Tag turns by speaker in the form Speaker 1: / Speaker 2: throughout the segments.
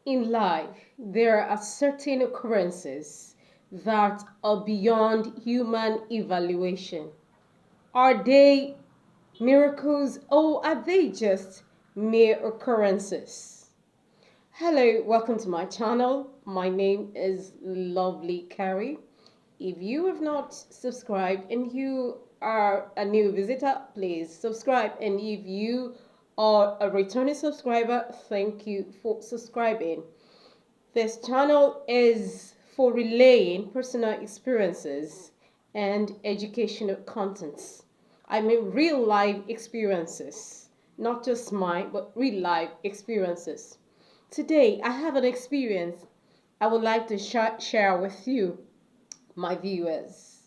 Speaker 1: In life, there are certain occurrences that are beyond human evaluation. Are they miracles or are they just mere occurrences? Hello, welcome to my channel. My name is Lovely Carrie. If you have not subscribed and you are a new visitor, please subscribe. And if you are a returning subscriber, thank you for subscribing. This channel is for relaying personal experiences and educational contents. I mean real life experiences, not just mine, but real life experiences. Today, I have an experience I would like to share with you, my viewers.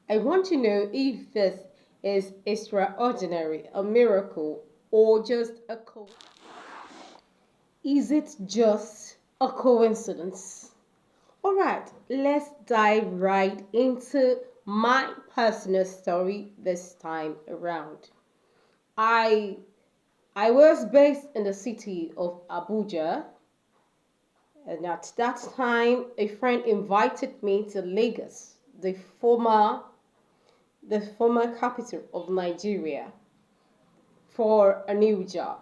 Speaker 1: I want to know if this is extraordinary, a miracle, or just a coincidence. Is it just a coincidence? All right, let's dive right into my personal story this time around. I I was based in the city of Abuja, and at that time a friend invited me to Lagos, the former capital of Nigeria, for a new job.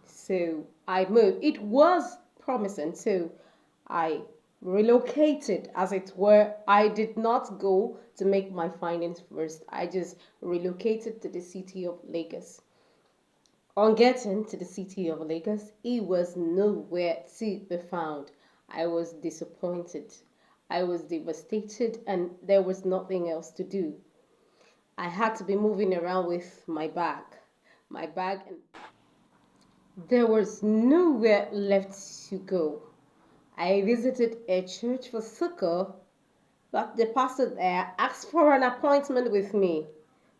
Speaker 1: So I moved. It was promising, so I relocated, as it were. I did not go to make my findings first. I just relocated to the city of Lagos. On getting to the city of Lagos, it was nowhere to be found. I was disappointed. I was devastated, and there was nothing else to do. I had to be moving around with my bag. My bag, and there was nowhere left to go. I visited a church for succor, but the pastor there asked for an appointment with me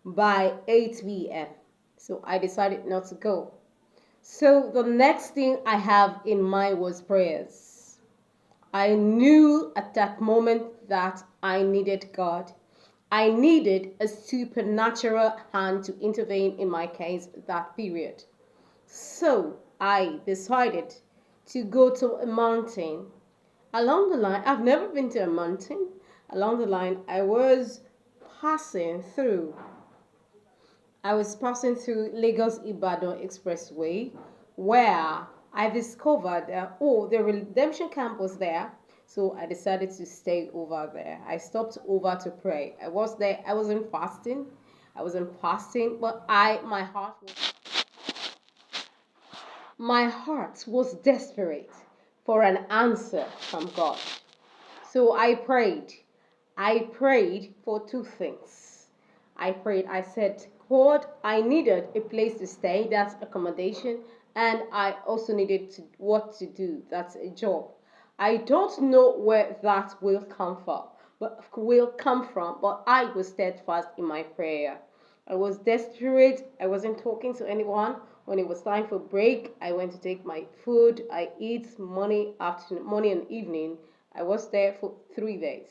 Speaker 1: by 8 p.m. So I decided not to go. So the next thing I have in mind was prayers. I knew at that moment that I needed God. I needed a supernatural hand to intervene in my case that period. So I decided to go to a mountain. Along the line, I've never been to a mountain. Along the line, passing through. I was passing through Lagos Ibadan Expressway, where I discovered that, oh, the redemption camp was there. So I decided to stay over there. I stopped over to pray. I was there. I wasn't fasting. But my heart was desperate for an answer from God. So I prayed. I prayed for two things. I said, God, I needed a place to stay, that's accommodation, and I also needed what to do, that's a job. I don't know where that will come from, but I was steadfast in my prayer. I was desperate. I wasn't talking to anyone. When it was time for break, I went to take my food. I eat morning and evening. I was there for 3 days.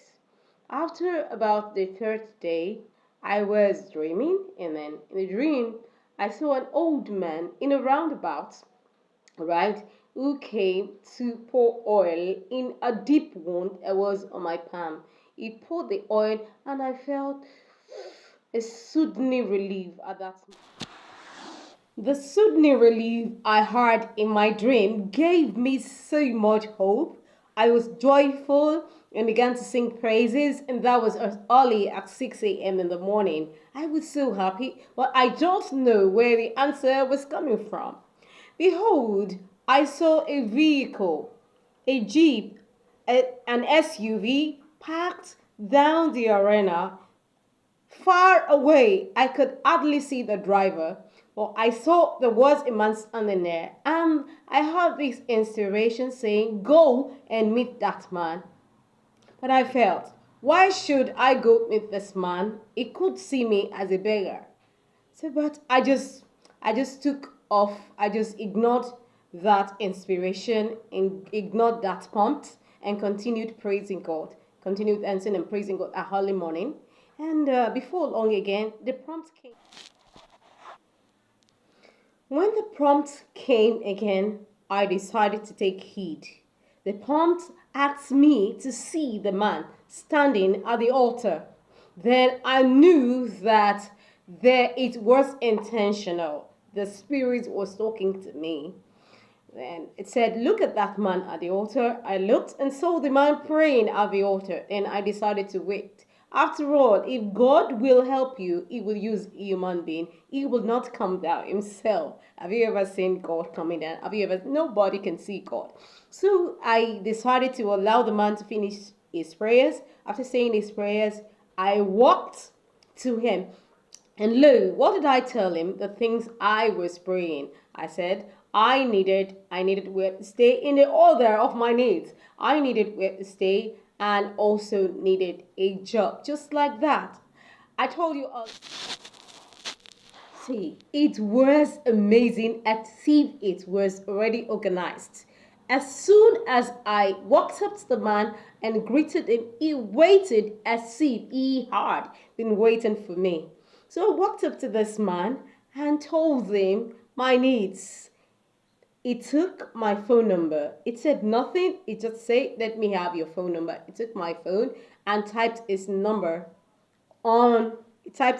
Speaker 1: After about the third day, I was dreaming, and then in the dream, I saw an old man in a roundabout, right, who came to pour oil in a deep wound that was on my palm. He poured the oil, and I felt a soothing relief at that moment. The soothing relief I had in my dream gave me so much hope. I was joyful and began to sing praises, and that was as early at 6 a.m. in the morning. I was so happy, but I don't know where the answer was coming from. Behold, I saw a vehicle, a jeep, an SUV parked down the arena. Far away, I could hardly see the driver, but I saw there was a man standing there, and I had this inspiration saying, go and meet that man. But I felt, why should I go meet this man? He could see me as a beggar. So, but I just took off. I just ignored that inspiration and ignored that prompt and continued praising God. Continued dancing and praising God at early morning. And before long again, the prompt came. When the prompt came again, I decided to take heed. The prompt asked me to see the man standing at the altar. Then I knew that there it was intentional. The Spirit was talking to me. Then it said, look at that man at the altar. I looked and saw the man praying at the altar. Then I decided to wait. After all, if God will help you, He will use a human being. He will not come down Himself. Have you ever seen God coming down? Have you ever? Nobody can see God. So I decided to allow the man to finish his prayers. After saying his prayers, I walked to him. And lo, what did I tell him? The things I was praying. I said I needed where to stay in the order of my needs. I needed where to stay and also needed a job. Just like that. I told you see, it was amazing as if it was already organized. As soon as I walked up to the man and greeted him, he waited as if he had been waiting for me. So I walked up to this man and told him my needs. He took my phone number. It said nothing. It just said, let me have your phone number. He took my phone and on typed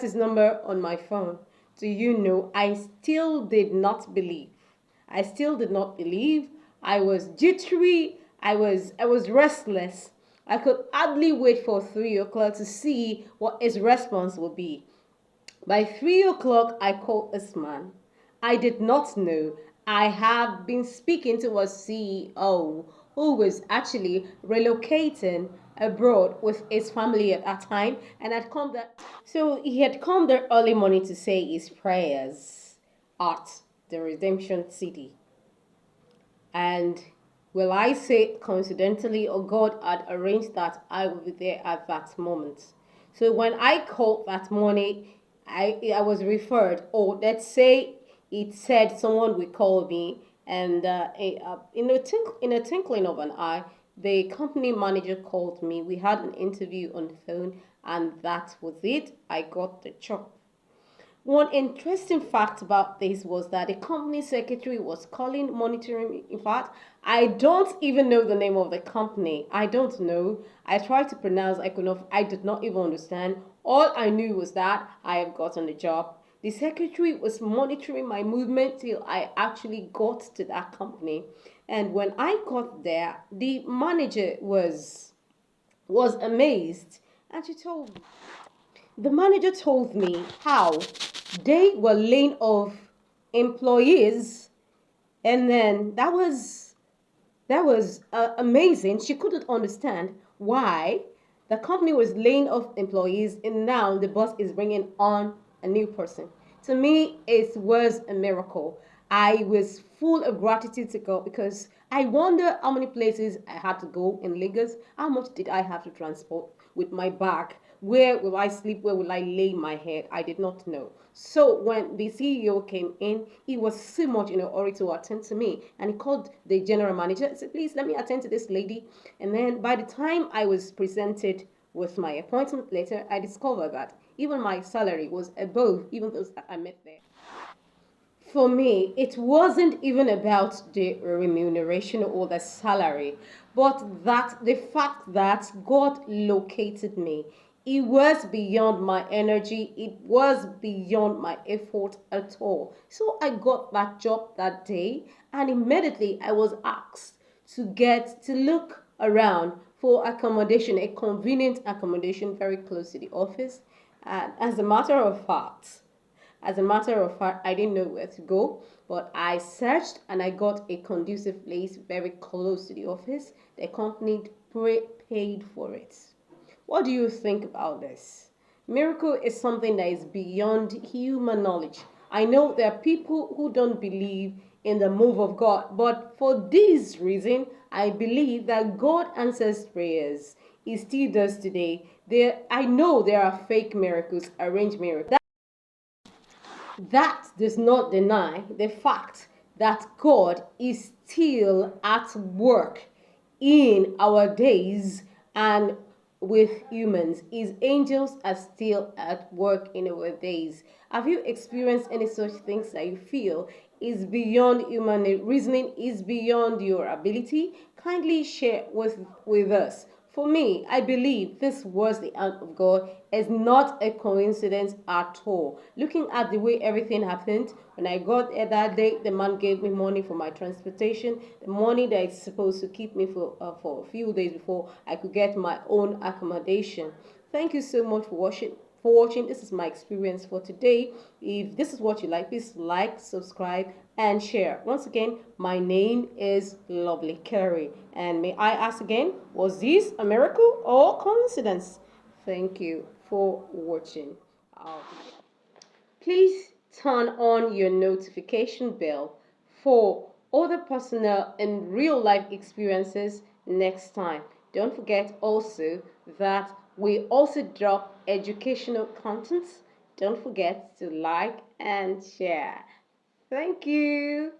Speaker 1: his number on my phone. Do you know, I still did not believe. I still did not believe. I was jittery. I was restless. I could hardly wait for 3 o'clock to see what his response would be. By 3 o'clock, I called this man. I did not know I have been speaking to a CEO who was actually relocating abroad with his family at that time and had come there. So he had come there early morning to say his prayers at the Redemption City. And will I say coincidentally or God had arranged that I would be there at that moment. So when I called that morning, I was referred, or let's say it said someone would call me, and in a twinkling of an eye, the company manager called me. We had an interview on the phone, and that was it. I got the job. One interesting fact about this was that the company secretary was calling, monitoring me. In fact, I don't even know the name of the company. I don't know. I tried to pronounce, I did not even understand. All I knew was that I have gotten the job. The secretary was monitoring my movement till I actually got to that company. And when I got there, the manager was amazed, and the manager told me how they were laying off employees, and then that was amazing. She couldn't understand why the company was laying off employees, and now the boss is bringing on a new person. To me, it was a miracle. I was full of gratitude to God because I wonder how many places I had to go in Lagos. How much did I have to transport with my bag? Where will I sleep? Where will I lay my head? I did not know. So when the CEO came in, he was so much in a hurry to attend to me. And he called the general manager and said, please let me attend to this lady. And then by the time I was presented with my appointment letter, I discovered that even my salary was above even those that I met there. For me, it wasn't even about the remuneration or the salary, but that the fact that God located me. It was beyond my energy, it was beyond my effort at all. So I got that job that day, and immediately I was asked to get to look around for accommodation, a convenient accommodation very close to the office. And as a matter of fact, I didn't know where to go, but I searched and I got a conducive place very close to the office. The company paid for it. What do you think about this? Miracle is something that is beyond human knowledge. I know there are people who don't believe in the move of God, but for this reason, I believe that God answers prayers. He still does today. I know there are fake miracles, arranged miracles. That does not deny the fact that God is still at work in our days and with humans. His angels are still at work in our days. Have you experienced any such things that you feel is beyond human reasoning, is beyond your ability, kindly share with us. For me, I believe this was the hand of God. It's not a coincidence at all. Looking at the way everything happened, when I got there that day, the man gave me money for my transportation, the money that is supposed to keep me for a few days before I could get my own accommodation. Thank you so much for watching. This is my experience for today. If this is what you like, please like, subscribe, and share. Once again, my name is Lovely Curry. And may I ask again, was this a miracle or coincidence? Thank you for watching. Please turn on your notification bell for other personal and real life experiences next time. Don't forget also that we also drop educational contents. Don't forget to like and share. Thank you.